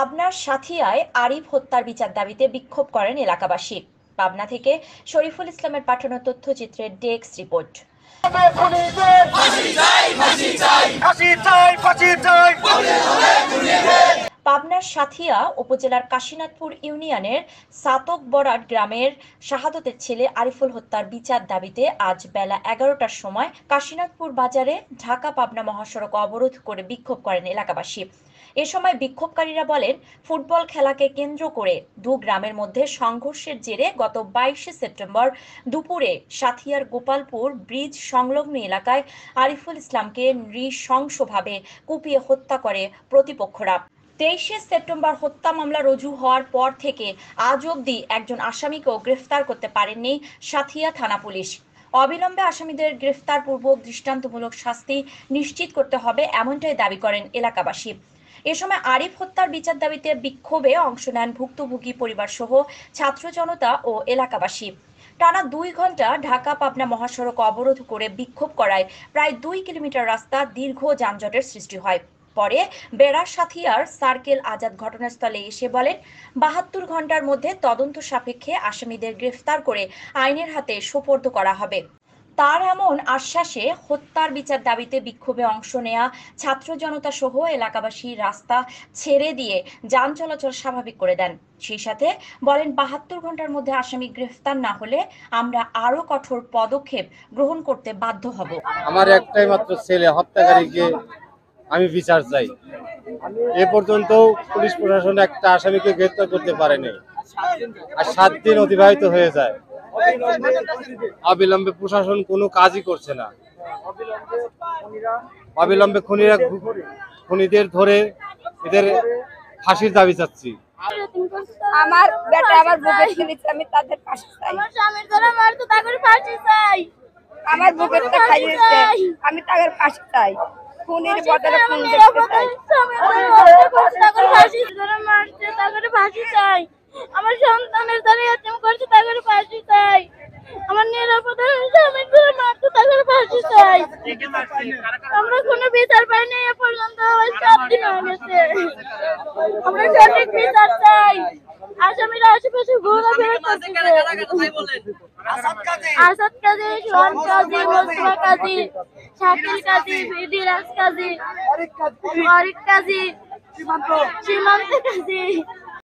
পাবনার সাথিয়ায় আরিফ হত্যার বিচার দাবিতে বিক্ষোভ করেন এলাকাবাসী। পাবনা থেকে শরীফুল ইসলামের পাঠানো তথ্যচিত্রের ডেস্ক রিপোর্ট। পাবনার সাথিয়া উপজেলার কাশীনাথপুর ইউনিয়নের সাতক বরাট গ্রামের শাহাদতের ছেলে আরিফুল হত্যার বিচার দাবিতে আজ বেলা 11টার সময় কাশীনাথপুর বাজারে ঢাকা পাবনা মহাসড়ক অবরোধ করে বিক্ষোভ করেন এলাকাবাসী। এ সময় বিক্ষোভকারীরা বলেন, ফুটবল খেলাকে কেন্দ্র করে দু গ্রামের মধ্যে সংঘর্ষের জেরে গত 22শে সেপ্টেম্বর দুপুরে সাথিয়ার গোপালপুর ব্রিজ সংলগ্ন এলাকায় আরিফুল ইসলামকে নৃশংসভাবে কুপিয়ে হত্যা করে প্রতিপক্ষরা। 23শে সেপ্টেম্বর হত্যা মামলা রুজু হওয়ার পর থেকে আজ অবধি একজন আসামিকেও গ্রেফতার করতে পারেননি সাথিয়া থানা পুলিশ। অবিলম্বে আসামিদের গ্রেফতারপূর্বক দৃষ্টান্তমূলক শাস্তি নিশ্চিত করতে হবে, এমনটাই দাবি করেন এলাকাবাসী। এ সময় আরিফ হত্যার বিচার দাবিতে বিক্ষোভে অংশ নেন ভুক্তভোগী পরিবার সহ ছাত্র জনতা ও এলাকাবাসী। টানা 2 ঘন্টা ঢাকা পাবনা মহাসড়ক অবরোধ করে বিক্ষোভ করায় প্রায় 2 কিলোমিটার রাস্তা দীর্ঘ যানজটের সৃষ্টি হয়। পরে বেড়া সাথিয়ার সার্কেল আজাদ ঘটনাস্থলে এসে বলেন, 72 ঘন্টার মধ্যে তদন্ত সাপেক্ষে আসামিদের গ্রেফতার করে আইনের হাতে সোপর্দ করা হবে। তার এমন আশ্বাসে হত্যার বিচার দাবিতে বিক্ষোভে অংশ নেয়া ছাত্র জনতা সহ এলাকাবাসী রাস্তা ছেড়ে দিয়ে যান চলাচল স্বাভাবিক করে দেন। সেই সাথে বলেন, 72 ঘন্টার মধ্যে আসামি গ্রেফতার না হলে আমরা আরো কঠোর পদক্ষেপ গ্রহণ করতে বাধ্য হব। আমার একটাই মাত্র ছেলে, হত্যাকারীকে আমি বিচার চাই। এ পর্যন্ত পুলিশ প্রশাসন একটা আসামিকে গ্রেফতার করতে পারেনি, আর 7 দিন অতিবাহিত হয়ে যায়। অবিলম্বে প্রশাসন কোনো কাজই করছে না। অবিলম্বে খুনিদের ধরে এদের ফাঁসির দাবি চাচ্ছি। আমার বেটা আমার বুকের খেলেছে, আমি তাদের ফাঁসি চাই। আমার স্বামীর ধরে মারতো, তাদের ফাঁসি চাই। আমার বুকেরটা খাইয়েছে, আমি তাদের ফাঁসি চাই। খুনির বদলে খুন দেখতে চাই। স্বামীর ধরে হত্যা করছে, তাদের ফাঁসি ধরে মারছে, তাদের ফাঁসি চাই। আমার সন্তানের ধরে এতিম করছে, তাদের ফাঁসি চাই। আমার নিরাপদে স্বামীর ধরে মারতো, তাদের ফাঁসি চাই। আমরা কোনো বিচার পাইনি এ পর্যন্ত, 7 দিন হয়ে গেছে। আমরা সঠিক বিচার চাই। আসামিরা আশেপাশে ঘোরাফেরা করতেছে। আসাদ কাজী, সোহান কাজী, মোস্তফা কাজী, শাকিল কাজী, বিরাজ কাজী, অরিক কাজী, সীমান্ত কাজী।